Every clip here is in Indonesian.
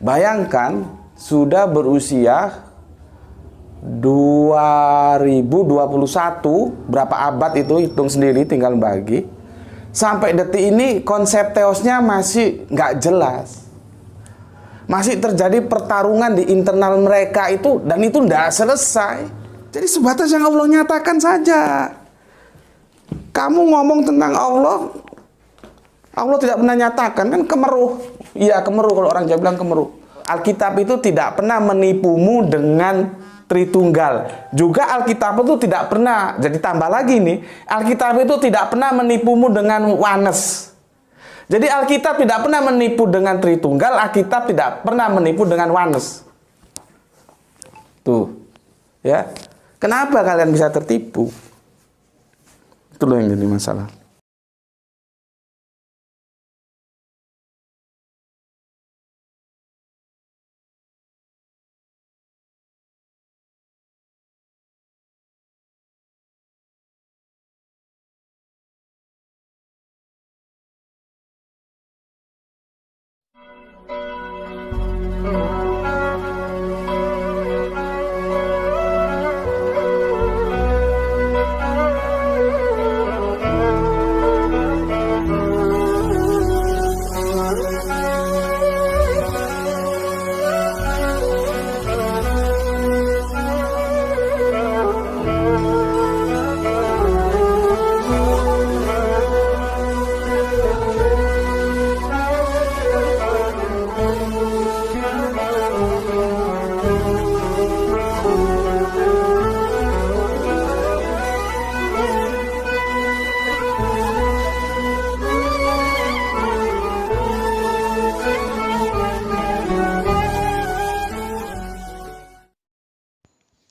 Bayangkan sudah berusia 2021, berapa abad itu, hitung sendiri, tinggal bagi. Sampai detik ini konsep teosnya masih nggak jelas. Masih terjadi pertarungan di internal mereka itu, dan itu nggak selesai. Jadi sebatas yang Allah nyatakan saja. Kamu ngomong tentang Allah, Allah tidak pernah nyatakan, kan kemeruh. Iya kemeruh, kalau orang Jawa bilang kemeruh. Alkitab itu tidak pernah menipumu dengan Tritunggal. Juga Alkitab itu tidak pernah, jadi tambah lagi nih, Alkitab itu tidak pernah menipumu dengan oneness. Jadi Alkitab tidak pernah menipu dengan Tritunggal, Alkitab tidak pernah menipu dengan oneness. Tuh, ya. Kenapa kalian bisa tertipu? Itu loh yang jadi masalah.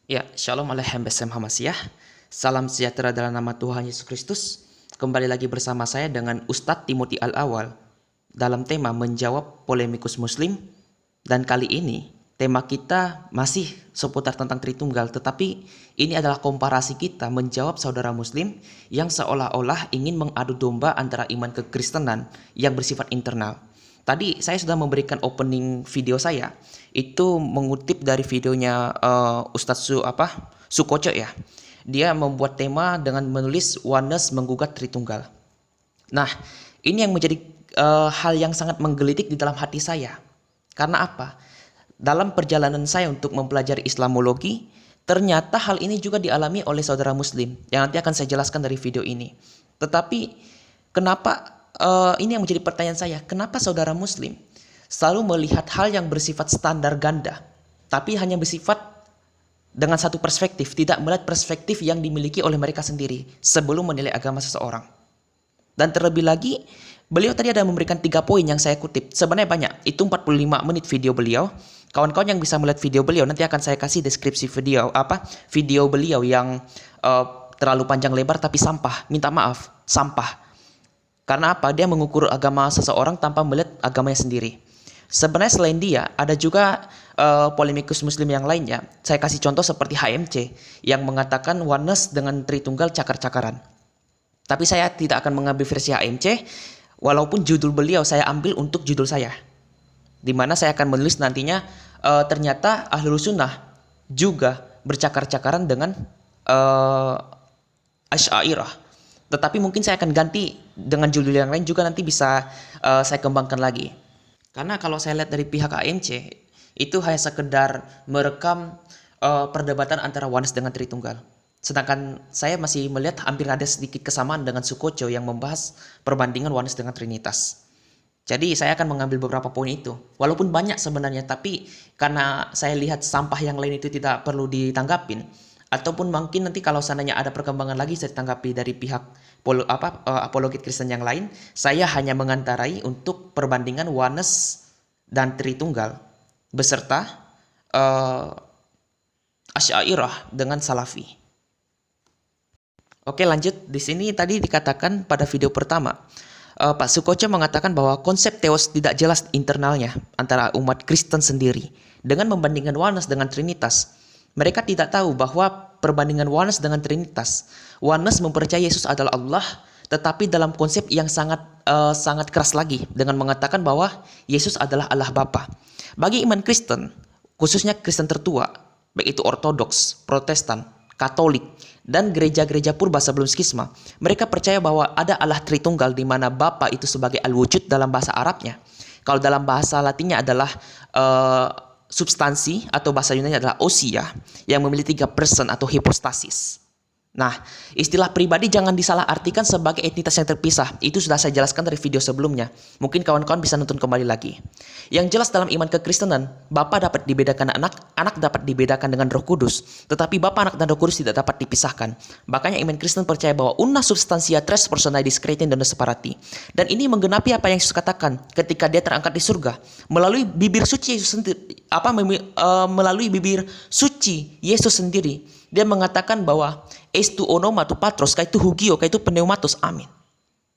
Ya, Shalom Aleichem Besem Hamasyah. Salam sejahtera dalam nama Tuhan Yesus Kristus. Kembali lagi bersama saya dengan Ustadz Timothy Al-Awal dalam tema menjawab polemikus Muslim. Dan kali ini tema kita masih seputar tentang Tritunggal, tetapi ini adalah komparasi kita menjawab saudara Muslim yang seolah-olah ingin mengadu domba antara iman kekristenan yang bersifat internal. Tadi saya sudah memberikan opening video saya, itu mengutip dari videonya Ustadz Sukoco ya. Dia membuat tema dengan menulis oneness menggugat Tritunggal. Nah, ini yang menjadi hal yang sangat menggelitik di dalam hati saya. Karena apa? Dalam perjalanan saya untuk mempelajari Islamologi, ternyata hal ini juga dialami oleh saudara Muslim, yang nanti akan saya jelaskan dari video ini. Tetapi kenapa ini yang menjadi pertanyaan saya, kenapa saudara Muslim selalu melihat hal yang bersifat standar ganda, tapi hanya bersifat dengan satu perspektif, tidak melihat perspektif yang dimiliki oleh mereka sendiri sebelum menilai agama seseorang. Dan terlebih lagi, beliau tadi ada memberikan 3 poin yang saya kutip. Sebenarnya banyak, itu 45 menit video beliau. Kawan-kawan yang bisa melihat video beliau, nanti akan saya kasih deskripsi video beliau yang terlalu panjang lebar tapi sampah. Minta maaf, sampah. Karena apa? Dia mengukur agama seseorang tanpa melihat agamanya sendiri. Sebenarnya selain dia, ada juga polemikus Muslim yang lainnya. Saya kasih contoh seperti HMC yang mengatakan oneness dengan Tritunggal cakar-cakaran. Tapi saya tidak akan mengambil versi HMC, walaupun judul beliau saya ambil untuk judul saya. Dimana saya akan menulis nantinya ternyata Ahlul Sunnah juga bercakar-cakaran dengan Asy'ariyah. Tetapi mungkin saya akan ganti dengan judul yang lain juga, nanti bisa saya kembangkan lagi. Karena kalau saya lihat dari pihak AMC, itu hanya sekedar merekam perdebatan antara oneness dengan Tritunggal. Sedangkan saya masih melihat hampir ada sedikit kesamaan dengan Sukoco yang membahas perbandingan oneness dengan Trinitas. Jadi saya akan mengambil beberapa poin itu. Walaupun banyak sebenarnya, tapi karena saya lihat sampah yang lain itu tidak perlu ditanggapin, ataupun mungkin nanti kalau seandainya ada perkembangan lagi saya ditanggapi dari pihak apologet Kristen yang lain, saya hanya mengantarai untuk perbandingan oneness dan Tritunggal beserta Asy'ariyah dengan Salafi. Oke, lanjut. Di sini tadi dikatakan pada video pertama, Pak Sukoco mengatakan bahwa konsep teos tidak jelas internalnya antara umat Kristen sendiri dengan membandingkan oneness dengan Trinitas. Mereka tidak tahu bahwa perbandingan oneness dengan Trinitas, oneness mempercayai Yesus adalah Allah, tetapi dalam konsep yang sangat keras lagi dengan mengatakan bahwa Yesus adalah Allah Bapa. Bagi iman Kristen, khususnya Kristen tertua, baik itu Ortodoks, Protestan, Katolik, dan gereja-gereja purba sebelum skisma, mereka percaya bahwa ada Allah Tritunggal di mana Bapa itu sebagai al-wujud dalam bahasa Arabnya. Kalau dalam bahasa Latinnya adalah substansi, atau bahasa Yunani adalah ousia, yang memiliki 3 person atau hipostasis. Nah, istilah pribadi jangan disalahartikan sebagai entitas yang terpisah. Itu sudah saya jelaskan dari video sebelumnya. Mungkin kawan-kawan bisa nonton kembali lagi. Yang jelas dalam iman kekristenan, Bapa dapat dibedakan anak, anak dapat dibedakan dengan Roh Kudus. Tetapi Bapa, Anak, dan Roh Kudus tidak dapat dipisahkan. Makanya iman Kristen percaya bahwa una substantia tres personae discreti non separati. Dan ini menggenapi apa yang Yesus katakan ketika dia terangkat di surga. Melalui bibir suci Yesus sendiri, melalui bibir suci Yesus sendiri, dia mengatakan bahwa estu onoma tu patros, kaitu hugio, kaitu pneumatos, amin.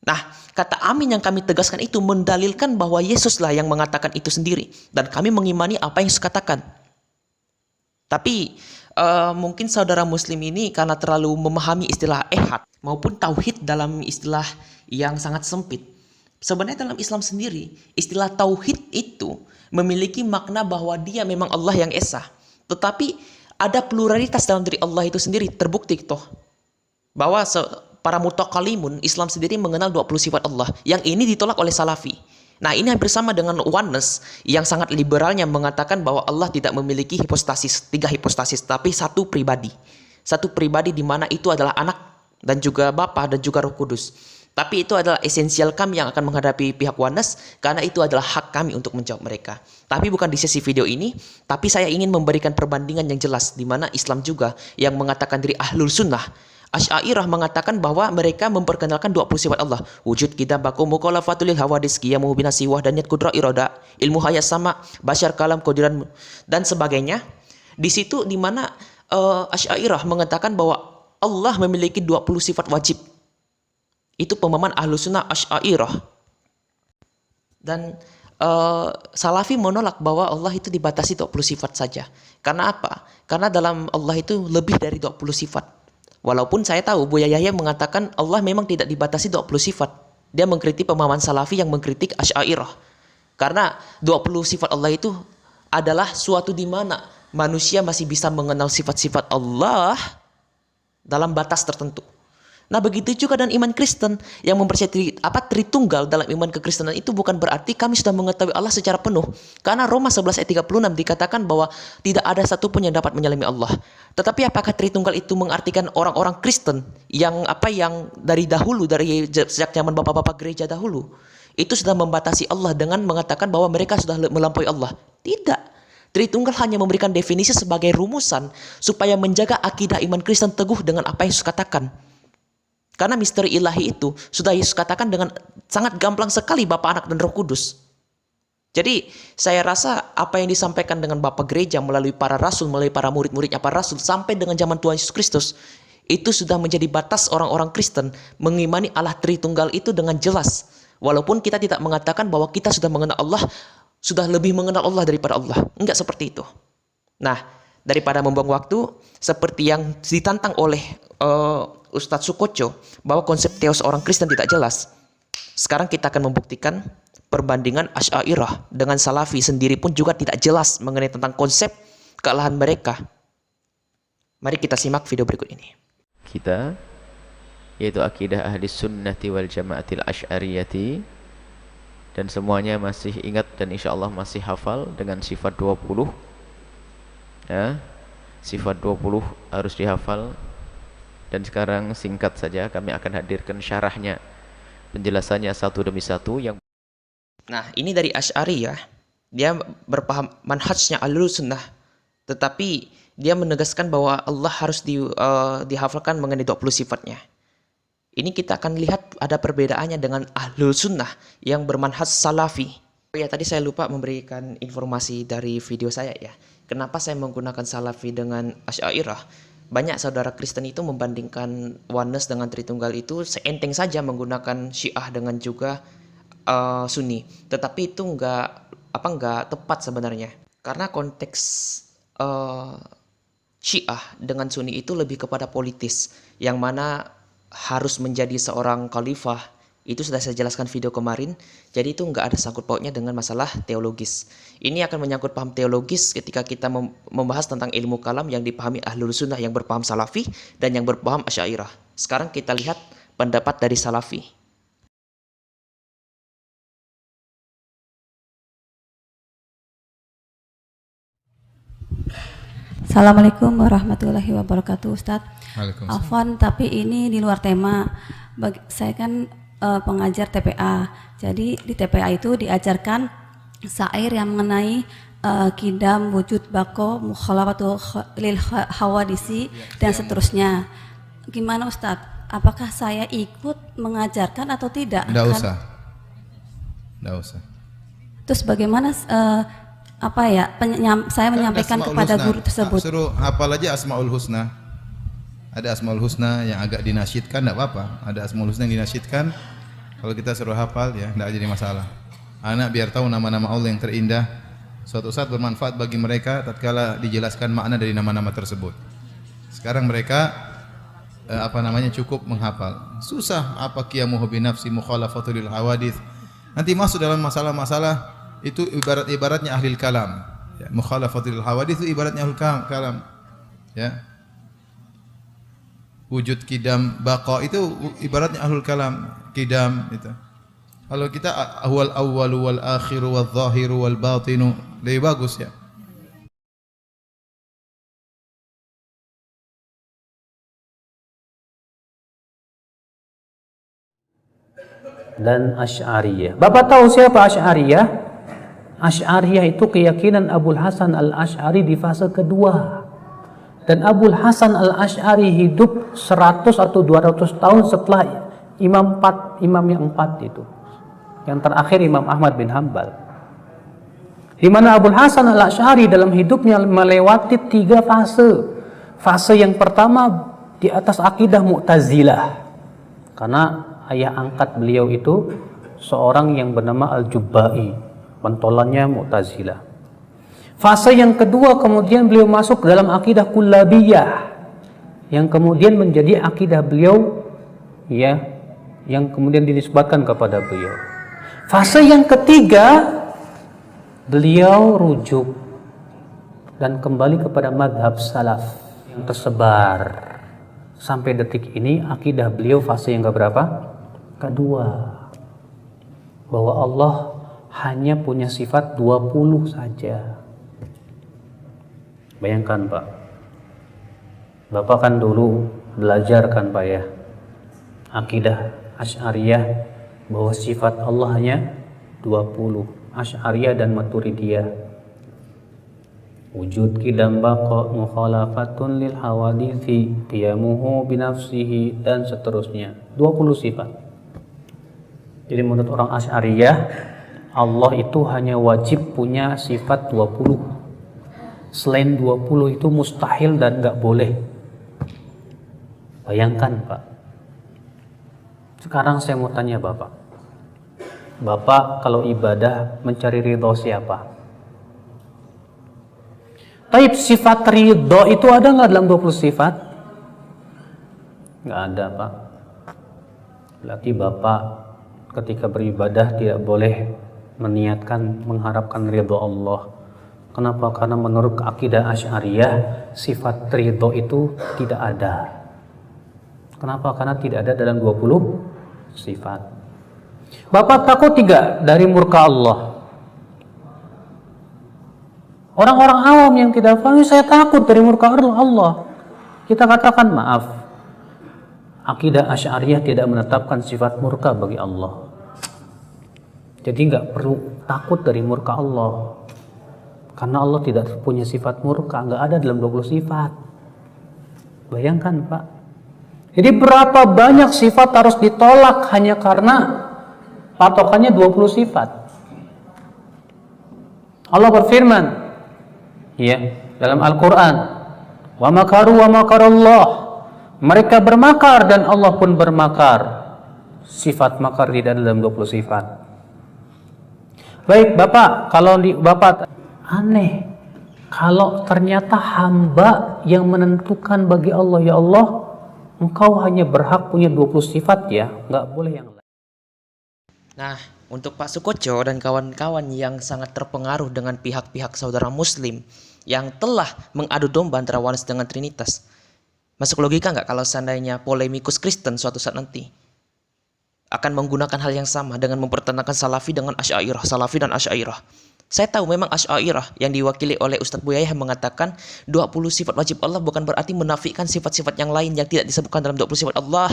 Nah, kata amin yang kami tegaskan itu mendalilkan bahwa Yesuslah yang mengatakan itu sendiri. Dan kami mengimani apa yang Yesus katakan. Tapi mungkin saudara muslim ini karena terlalu memahami istilah ehad maupun tauhid dalam istilah yang sangat sempit. Sebenarnya dalam Islam sendiri, istilah tauhid itu memiliki makna bahwa dia memang Allah yang esa. Tetapi ada pluralitas dalam diri Allah itu sendiri. Terbukti toh bahwa para mutakalimun Islam sendiri mengenal 20 sifat Allah. Yang ini ditolak oleh Salafi. Nah, ini hampir sama dengan Oneness yang sangat liberalnya mengatakan bahwa Allah tidak memiliki hipostasis, 3 hipostasis, tapi satu pribadi. Satu pribadi di mana itu adalah anak dan juga Bapa dan juga Roh Kudus. Tapi itu adalah esensial kami yang akan menghadapi pihak Oneness, karena itu adalah hak kami untuk menjawab mereka. Tapi bukan di sesi video ini, tapi saya ingin memberikan perbandingan yang jelas di mana Islam juga yang mengatakan diri Ahlul Sunnah. Asy'ariyah mengatakan bahwa mereka memperkenalkan 20 sifat Allah. Wujud, qidam, baqa, mukhalafatul lil hawadis, qiyamuhu binafsi, wahdaniyat, qudrah, irada, ilmu hayat sama, basyar, kalam, qadiran, dan sebagainya. Di situ di mana Asy'ariyah mengatakan bahwa Allah memiliki 20 sifat wajib. Itu pemahaman Ahlus Sunnah Asy'ariyah. Dan Salafi menolak bahwa Allah itu dibatasi 20 sifat saja. Karena apa? Karena dalam Allah itu lebih dari 20 sifat. Walaupun saya tahu Buya Yahya mengatakan Allah memang tidak dibatasi 20 sifat. Dia mengkritik pemahaman Salafi yang mengkritik Asy'ariyah. Karena 20 sifat Allah itu adalah suatu di mana manusia masih bisa mengenal sifat-sifat Allah dalam batas tertentu. Nah, begitu juga dan iman Kristen yang mempercayai Tritunggal dalam iman kekristenan itu bukan berarti kami sudah mengetahui Allah secara penuh. Karena Roma 11 ayat 36 dikatakan bahwa tidak ada satupun yang dapat menyelami Allah. Tetapi apakah Tritunggal itu mengartikan orang-orang Kristen yang dari dahulu, dari sejak zaman bapak-bapak gereja dahulu, itu sudah membatasi Allah dengan mengatakan bahwa mereka sudah melampaui Allah? Tidak. Tritunggal hanya memberikan definisi sebagai rumusan supaya menjaga akidah iman Kristen teguh dengan apa yang Yesus katakan. Karena misteri ilahi itu sudah Yesus katakan dengan sangat gamblang sekali Bapa, Anak, dan Roh Kudus. Jadi saya rasa apa yang disampaikan dengan Bapak Gereja melalui para rasul, melalui para murid-muridnya para rasul sampai dengan zaman Tuhan Yesus Kristus, itu sudah menjadi batas orang-orang Kristen mengimani Allah Tritunggal itu dengan jelas. Walaupun kita tidak mengatakan bahwa kita sudah mengenal Allah, sudah lebih mengenal Allah daripada Allah. Enggak seperti itu. Nah, daripada membuang waktu, seperti yang ditantang oleh Ustadz Sukoco bahwa konsep teos orang Kristen tidak jelas. Sekarang kita akan membuktikan perbandingan Asy'ariyah dengan Salafi sendiri pun juga tidak jelas mengenai tentang konsep kealahan mereka. Mari kita simak video berikut ini. Kita yaitu akidah ahli sunnati wal jamaatil asy'ariyati, dan semuanya masih ingat dan insya Allah masih hafal dengan sifat 20 ya. Sifat 20 harus dihafal. Dan sekarang singkat saja kami akan hadirkan syarahnya, penjelasannya satu demi satu. Nah, ini dari Asy'ariyah. Dia berpaham manhajnya Ahlus Sunnah, tetapi dia menegaskan bahwa Allah harus dihafalkan mengenai 20 sifatnya. Ini kita akan lihat ada perbedaannya dengan Ahlus Sunnah yang bermanhaj Salafi. Oh ya, tadi saya lupa memberikan informasi dari video saya ya. Kenapa saya menggunakan Salafi dengan Asy'ariyah? Banyak saudara Kristen itu membandingkan Oneness dengan Tritunggal itu seenteng saja menggunakan Syiah dengan juga Sunni. Tetapi itu nggak tepat sebenarnya. Karena konteks Syiah dengan Sunni itu lebih kepada politis, yang mana harus menjadi seorang khalifah, itu sudah saya jelaskan video kemarin. Jadi itu nggak ada sangkut pautnya dengan masalah teologis. Ini akan menyangkut paham teologis ketika kita membahas tentang ilmu kalam yang dipahami ahlul sunnah yang berpaham salafi dan yang berpaham asy'ariyah. Sekarang kita lihat pendapat dari salafi. Assalamualaikum warahmatullahi wabarakatuh, Ustadz. Waalaikumsalam. Afwan, tapi ini di luar tema. Saya kan pengajar TPA. Jadi di TPA itu diajarkan syair yang mengenai kidam, wujud, bako, mukhalafatu lil hawadisi dan seterusnya. Gimana Ustadz? Apakah saya ikut mengajarkan atau tidak? Nggak usah. Nggak usah. Terus bagaimana saya menyampaikan kepada guru tersebut? Suruh hafal aja Asmaul Husna. Ada Asmaul Husna yang agak dinasyidkan, enggak apa-apa. Ada Asmaul Husna yang dinasyidkan. Kalau kita suruh hafal ya enggak jadi masalah. Anak biar tahu nama-nama Allah yang terindah. Suatu saat bermanfaat bagi mereka tatkala dijelaskan makna dari nama-nama tersebut. Sekarang mereka cukup menghafal. Susah apa qiyamuhu bi nafsi mukhalafatul hawadits. Nanti masuk dalam masalah-masalah itu ibaratnya ahli kalam. Ya, mukhalafatul hawadits itu ibaratnya ahli kalam. Ya. Wujud kidam baqa itu ibaratnya ahlul kalam, kidam itu. Kalau kita huwal awwalu wal akhiru wal zahiru wal batinu lebih bagus ya. Dan Asy'ariyah. Bapak tahu siapa Asy'ariyah? Asy'ariyah itu keyakinan Abul Hasan Al-Asy'ari di fase kedua. Dan Abul Hasan Al-Asy'ari hidup 100 atau 200 tahun setelah imam yang empat itu. Yang terakhir Imam Ahmad bin Hanbal. Di mana Abul Hasan Al-Asy'ari dalam hidupnya melewati 3 fase. Fase yang pertama di atas akidah Mu'tazilah. Karena ayah angkat beliau itu seorang yang bernama Al-Jubba'i, pentolannya Mu'tazilah. Fase yang kedua kemudian beliau masuk dalam akidah Kullabiyah, yang kemudian menjadi akidah beliau ya, yang kemudian dinisbatkan kepada beliau. Fase yang ketiga beliau rujuk dan kembali kepada madhab salaf yang tersebar. Sampai detik ini akidah beliau fase yang keberapa? Kedua, bahwa Allah hanya punya sifat 20 saja. Bayangkan Pak, Bapak kan dulu belajar kan Pak ya, akidah Asy'ariyah bahwa sifat Allah hanya 20. Asy'ariyah dan Maturidiyah, wujud qidam baqa mukhalafatun lil hawaditsi qiyamuhu binafsihi dan seterusnya, 20 sifat. Jadi menurut orang Asy'ariyah, Allah itu hanya wajib punya sifat 20. Selain 20 itu mustahil dan gak boleh. Bayangkan Pak. Sekarang saya mau tanya Bapak. Bapak kalau ibadah mencari ridho siapa? Taib sifat ridho itu ada gak dalam 20 sifat? Gak ada Pak. Berarti Bapak ketika beribadah tidak boleh meniatkan mengharapkan ridho Allah. Kenapa? Karena menurut akidah Asy'ariyah sifat ridho itu tidak ada. Kenapa? Karena tidak ada dalam 20 sifat. Bapak takut tidak dari murka Allah? Orang-orang awam yang tidak paham, saya takut dari murka Allah. Kita katakan maaf, akidah Asy'ariyah tidak menetapkan sifat murka bagi Allah. Jadi nggak perlu takut dari murka Allah. Karena Allah tidak punya sifat murka, nggak ada dalam 20 sifat. Bayangkan Pak. Jadi berapa banyak sifat harus ditolak hanya karena patokannya 20 sifat. Allah berfirman ya dalam Al-Quran, wa makaru wa makarallah, mereka bermakar dan Allah pun bermakar. Sifat makar tidak dalam 20 sifat. Baik Bapak, kalau Bapak aneh kalau ternyata hamba yang menentukan bagi Allah, ya Allah engkau hanya berhak punya 20 sifat ya, nggak boleh yang lain. Nah, untuk Pak Sukoco dan kawan-kawan yang sangat terpengaruh dengan pihak-pihak saudara muslim yang telah mengadu domba antara oneness dengan trinitas, masuk logika nggak kalau seandainya polemikus Kristen suatu saat nanti akan menggunakan hal yang sama dengan mempertentangkan Salafi dengan Asy'ariyah, Salafi dan Asy'ariyah? Saya tahu memang Asy'ariyah yang diwakili oleh Ustadz Buyayah mengatakan 20 sifat wajib Allah bukan berarti menafikan sifat-sifat yang lain yang tidak disebutkan dalam 20 sifat Allah.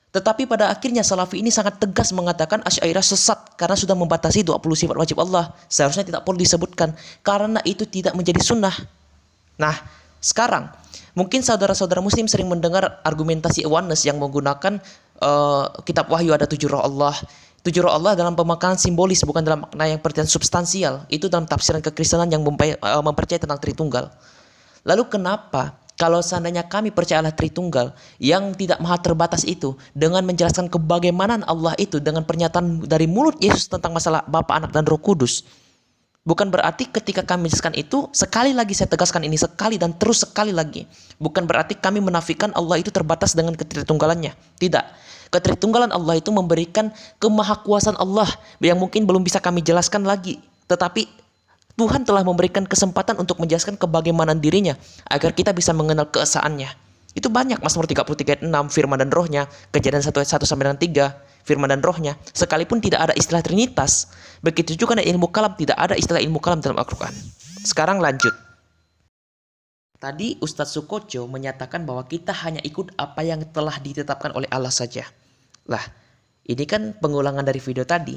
Tetapi pada akhirnya Salafi ini sangat tegas mengatakan Asy'ariyah sesat karena sudah membatasi 20 sifat wajib Allah. Seharusnya tidak perlu disebutkan karena itu tidak menjadi sunnah. Nah, sekarang mungkin saudara-saudara muslim sering mendengar argumentasi oneness yang menggunakan kitab Wahyu ada 7 roh Allah. 7 roh Allah dalam pemakanan simbolis, bukan dalam makna yang pengertian substansial. Itu dalam tafsiran kekristenan yang mempercayai tentang Tritunggal. Lalu kenapa kalau seandainya kami percaya Allah Tritunggal yang tidak maha terbatas itu dengan menjelaskan kebagaimanaan Allah itu dengan pernyataan dari mulut Yesus tentang masalah Bapa, Anak dan Roh Kudus, bukan berarti ketika kami menjelaskan itu, sekali lagi saya tegaskan ini sekali dan terus sekali lagi, bukan berarti kami menafikan Allah itu terbatas dengan ketritunggalannya. Tidak. Ketritunggalan Allah itu memberikan kemahakuasaan Allah yang mungkin belum bisa kami jelaskan lagi. Tetapi Tuhan telah memberikan kesempatan untuk menjelaskan kebagaimanaan dirinya agar kita bisa mengenal keesaannya. Itu banyak, Mazmur 33 ayat 6, firman dan rohnya, Kejadian 1 ayat 1 sampai dengan 3, firman dan rohnya. Sekalipun tidak ada istilah Trinitas, begitu juga dengan ilmu kalam, tidak ada istilah ilmu kalam dalam Al-Quran. Sekarang lanjut. Tadi Ustadz Sukoco menyatakan bahwa kita hanya ikut apa yang telah ditetapkan oleh Allah saja. Lah, ini kan pengulangan dari video tadi.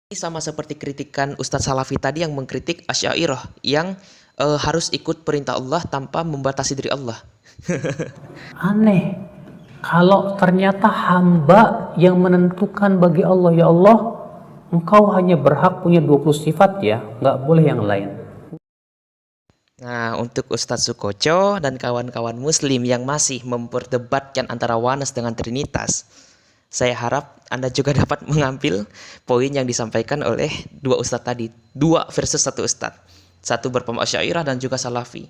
Ini sama seperti kritikan Ustadz Salafi tadi yang mengkritik Asy'ariyah yang harus ikut perintah Allah tanpa membatasi diri Allah. Aneh, kalau ternyata hamba yang menentukan bagi Allah, ya Allah, engkau hanya berhak punya 20 sifat ya, nggak boleh yang lain. Nah, untuk Ustadz Sukoco dan kawan-kawan muslim yang masih memperdebatkan antara oneness dengan trinitas, saya harap Anda juga dapat mengambil poin yang disampaikan oleh dua ustadz tadi. 2 versus 1 ustadz. Satu berpaham Asy'ariyah dan juga Salafi.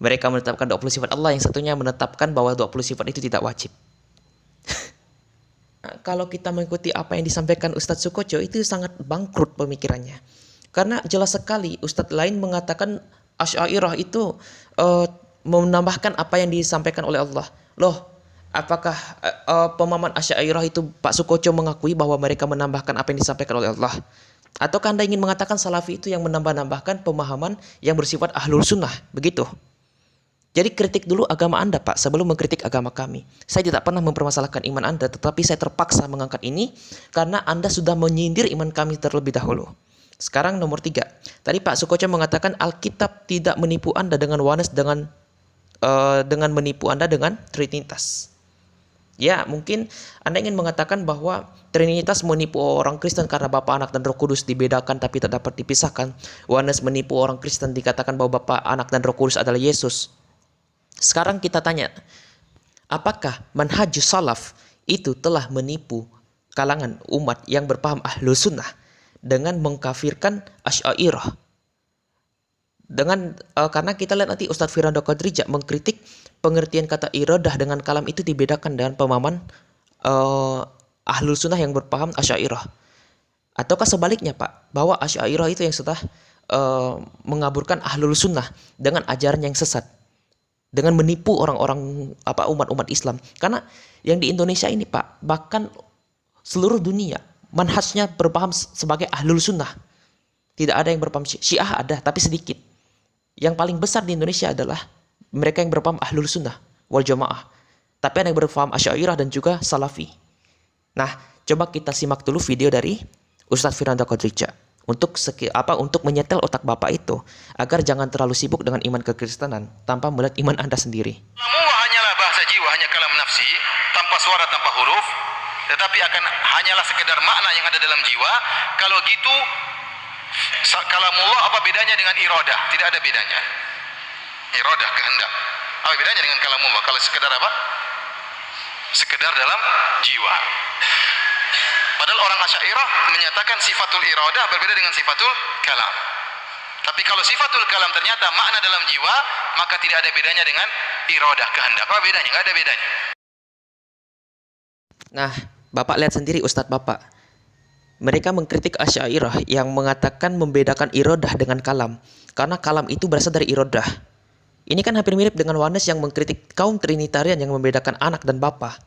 Mereka menetapkan 20 sifat Allah, yang satunya menetapkan bahwa 20 sifat itu tidak wajib. Kalau kita mengikuti apa yang disampaikan Ustadz Sukoco, itu sangat bangkrut pemikirannya. Karena jelas sekali Ustadz lain mengatakan Asy'ariyah itu menambahkan apa yang disampaikan oleh Allah. Loh, apakah pemahaman Asy'ariyah itu Pak Sukoco mengakui bahwa mereka menambahkan apa yang disampaikan oleh Allah? Ataukah Anda ingin mengatakan Salafi itu yang menambah-nambahkan pemahaman yang bersifat ahlul sunnah? Begitu. Jadi kritik dulu agama Anda, Pak, sebelum mengkritik agama kami. Saya tidak pernah mempermasalahkan iman Anda, tetapi saya terpaksa mengangkat ini karena Anda sudah menyindir iman kami terlebih dahulu. Sekarang nomor 3. Tadi Pak Sukoco mengatakan Alkitab tidak menipu Anda dengan oneness dengan menipu Anda dengan trinitas. Ya, mungkin Anda ingin mengatakan bahwa trinitas menipu orang Kristen karena Bapa, Anak dan Roh Kudus dibedakan tapi tak dapat dipisahkan. Oneness menipu orang Kristen dikatakan bahwa Bapa, Anak dan Roh Kudus adalah Yesus. Sekarang kita tanya, apakah manhajus salaf itu telah menipu kalangan umat yang berpaham ahlu sunnah dengan mengkafirkan Asy'ariyah? Karena kita lihat nanti Ustadz Firanda Qadrijah mengkritik pengertian kata iradah dengan kalam itu dibedakan dengan pemahaman ahlul sunnah yang berpaham Asy'ariyah. Ataukah sebaliknya, Pak, bahwa Asy'ariyah itu yang sudah mengaburkan ahlul sunnah dengan ajaran yang sesat, dengan menipu orang-orang umat-umat Islam? Karena yang di Indonesia ini, Pak, bahkan seluruh dunia manhajnya berpaham sebagai ahlul sunnah. Tidak ada yang berpaham Syiah, ada tapi sedikit. Yang paling besar di Indonesia adalah mereka yang berpaham ahlul sunnah wal jamaah. Tapi ada yang berpaham Asy'ariyah dan juga Salafi. Nah, coba kita simak dulu video dari Ustadz Firanda Qadrijah untuk menyetel otak Bapak itu agar jangan terlalu sibuk dengan iman kekristenan tanpa melihat iman Anda sendiri. Kamu hanyalah bahasa jiwa, hanya kalam nafsi, tanpa suara, tanpa huruf, tetapi akan hanyalah sekedar makna yang ada dalam jiwa. Kalau gitu, kalamullah apa bedanya dengan iradah? Tidak ada bedanya. Iradah, kehendak. Apa bedanya dengan kalamullah? Kalau sekedar apa? Sekedar dalam jiwa. Padahal orang Asy'ariyah menyatakan sifatul iradah berbeda dengan sifatul kalam. Tapi kalau sifatul kalam ternyata makna dalam jiwa, maka tidak ada bedanya dengan iradah, kehendak. Apa bedanya? Tidak ada bedanya. Nah, Bapak lihat sendiri Ustadz Bapak. Mereka mengkritik Asy'ariyah yang mengatakan membedakan irodah dengan kalam. Karena kalam itu berasal dari irodah. Ini kan hampir mirip dengan Oneness yang mengkritik kaum Trinitarian yang membedakan anak dan bapa.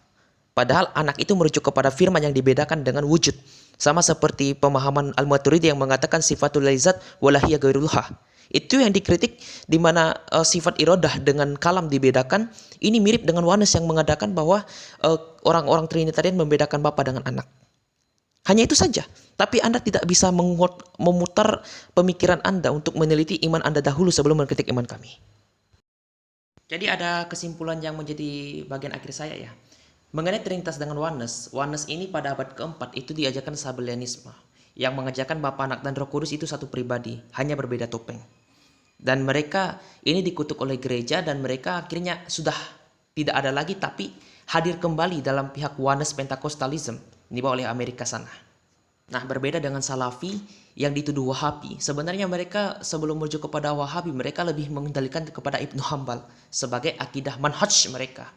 Padahal anak itu merujuk kepada firman yang dibedakan dengan wujud. Sama seperti pemahaman Al-Maturidi yang mengatakan sifatul laizat walahiyya gairulha. Itu yang dikritik di mana sifat irodah dengan kalam dibedakan. Ini mirip dengan Oneness yang mengatakan bahwa orang-orang Trinitarian membedakan bapa dengan anak. Hanya itu saja. Tapi Anda tidak bisa memutar pemikiran Anda untuk meneliti iman Anda dahulu sebelum mengkritik iman kami. Jadi ada kesimpulan yang menjadi bagian akhir saya ya. Mengenai Trinitas dengan Oneness, Oneness ini pada abad keempat itu diajarkan Sabellianisme, yang mengajarkan Bapa, Anak, dan Roh Kudus itu satu pribadi, hanya berbeda topeng. Dan mereka ini dikutuk oleh gereja dan mereka akhirnya sudah tidak ada lagi tapi hadir kembali dalam pihak Oneness Pentecostalism, dibawa oleh Amerika sana. Nah, berbeda dengan Salafi yang dituduh Wahabi. Sebenarnya mereka sebelum merujuk kepada Wahabi, mereka lebih mengendalikan kepada Ibnu Hambal sebagai akidah manhaj mereka.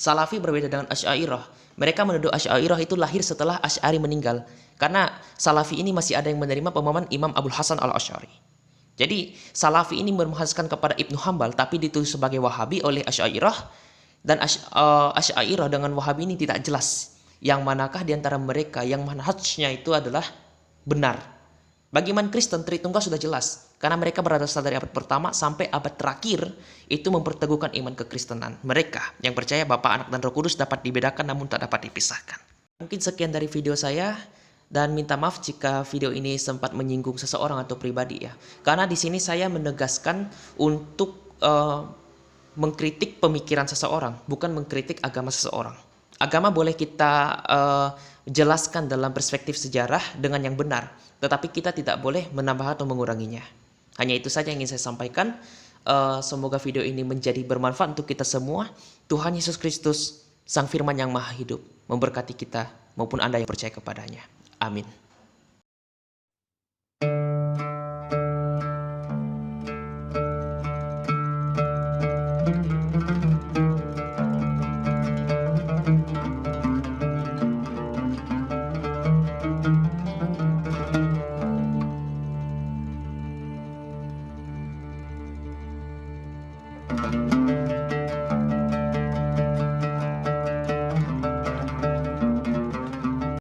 Salafi berbeda dengan Asy'ariyah. Mereka menuduh Asy'ariyah itu lahir setelah Asy'ari meninggal. Karena Salafi ini masih ada yang menerima pemahaman Imam Abul Hasan al-Asy'ari. Jadi Salafi ini memuhaskan kepada Ibnu Hambal tapi dituduh sebagai Wahabi oleh Asy'ariyah. Dan Asy'ariyah dengan Wahabi ini tidak jelas. Yang manakah di antara mereka yang manhajnya itu adalah benar. Bagi iman Kristen, Tritunggal sudah jelas. Karena mereka berasal dari abad pertama sampai abad terakhir itu memperteguhkan iman kekristenan. Mereka yang percaya Bapa, Anak, dan Roh Kudus dapat dibedakan namun tak dapat dipisahkan. Mungkin sekian dari video saya dan minta maaf jika video ini sempat menyinggung seseorang atau pribadi ya. Karena di sini saya menegaskan untuk mengkritik pemikiran seseorang, bukan mengkritik agama seseorang. Agama boleh kita jelaskan dalam perspektif sejarah dengan yang benar, tetapi kita tidak boleh menambah atau menguranginya. Hanya itu saja yang ingin saya sampaikan. Semoga video ini menjadi bermanfaat untuk kita semua. Tuhan Yesus Kristus, Sang Firman yang Maha Hidup, memberkati kita maupun Anda yang percaya kepadanya. Amin.